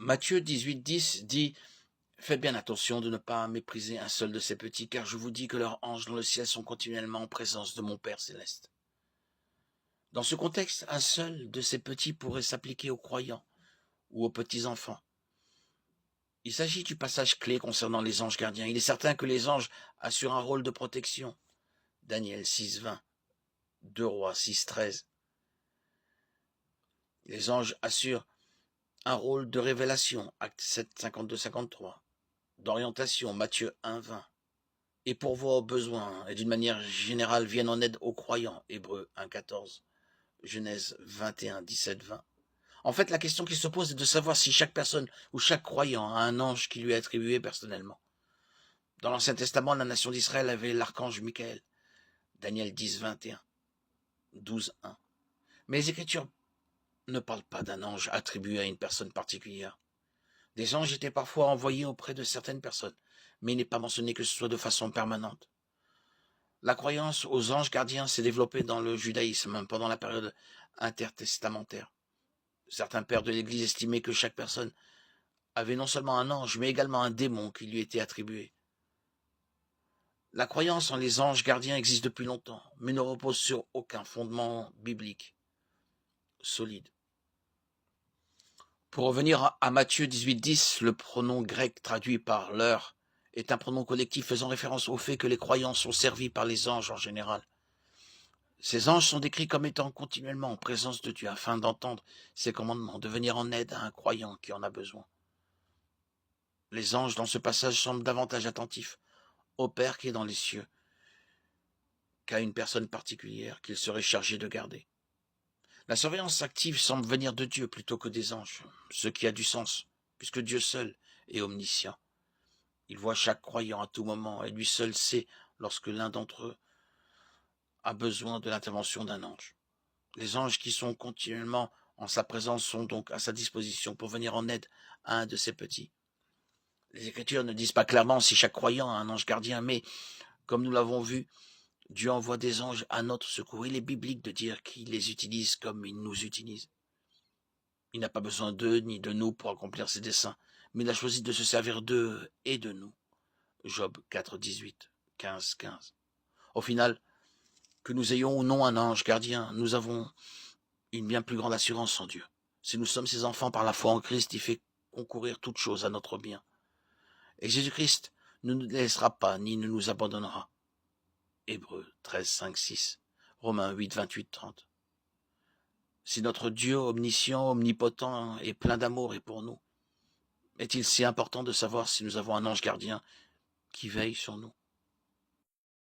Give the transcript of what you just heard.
Matthieu 18,10 dit « Faites bien attention de ne pas mépriser un seul de ces petits, car je vous dis que leurs anges dans le ciel sont continuellement en présence de mon Père céleste. » Dans ce contexte, un seul de ces petits pourrait s'appliquer aux croyants ou aux petits-enfants. Il s'agit du passage clé concernant les anges gardiens. Il est certain que les anges assurent un rôle de protection. Daniel 6,20, 2 Rois 6,13. Les anges assurent un rôle de révélation, Actes 7, 52-53, d'orientation, Matthieu 1, 20, et pourvoient aux besoins, et d'une manière générale viennent en aide aux croyants, Hébreux 1, 14, Genèse 21, 17, 20. En fait, la question qui se pose est de savoir si chaque personne ou chaque croyant a un ange qui lui est attribué personnellement. Dans l'Ancien Testament, la nation d'Israël avait l'archange Michael, Daniel 10, 21, 12, 1. Mais les Écritures ne parlent pas d'un ange attribué à une personne particulière. Des anges étaient parfois envoyés auprès de certaines personnes, mais il n'est pas mentionné que ce soit de façon permanente. La croyance aux anges gardiens s'est développée dans le judaïsme pendant la période intertestamentaire. Certains pères de l'Église estimaient que chaque personne avait non seulement un ange, mais également un démon qui lui était attribué. La croyance en les anges gardiens existe depuis longtemps, mais ne repose sur aucun fondement biblique solide. Pour revenir à Matthieu 18,10, le pronom grec traduit par leur est un pronom collectif faisant référence au fait que les croyants sont servis par les anges en général. Ces anges sont décrits comme étant continuellement en présence de Dieu afin d'entendre ses commandements, de venir en aide à un croyant qui en a besoin. Les anges dans ce passage semblent davantage attentifs au Père qui est dans les cieux qu'à une personne particulière qu'il serait chargé de garder. La surveillance active semble venir de Dieu plutôt que des anges, ce qui a du sens, puisque Dieu seul est omniscient. Il voit chaque croyant à tout moment et lui seul sait lorsque l'un d'entre eux a besoin de l'intervention d'un ange. Les anges qui sont continuellement en sa présence sont donc à sa disposition pour venir en aide à un de ses petits. Les Écritures ne disent pas clairement si chaque croyant a un ange gardien, mais, comme nous l'avons vu, Dieu envoie des anges à notre secours. Il est biblique de dire qu'il les utilise comme il nous utilise. Il n'a pas besoin d'eux ni de nous pour accomplir ses desseins, mais il a choisi de se servir d'eux et de nous. Job 4, 18, 15, 15. Au final, que nous ayons ou non un ange gardien, nous avons une bien plus grande assurance en Dieu. Si nous sommes ses enfants par la foi en Christ, il fait concourir toutes choses à notre bien. Et Jésus-Christ ne nous laissera pas ni ne nous abandonnera. Hébreux 13, 5, 6. Romains 8, 28, 30. Si notre Dieu omniscient, omnipotent et plein d'amour est pour nous, est-il si important de savoir si nous avons un ange gardien qui veille sur nous?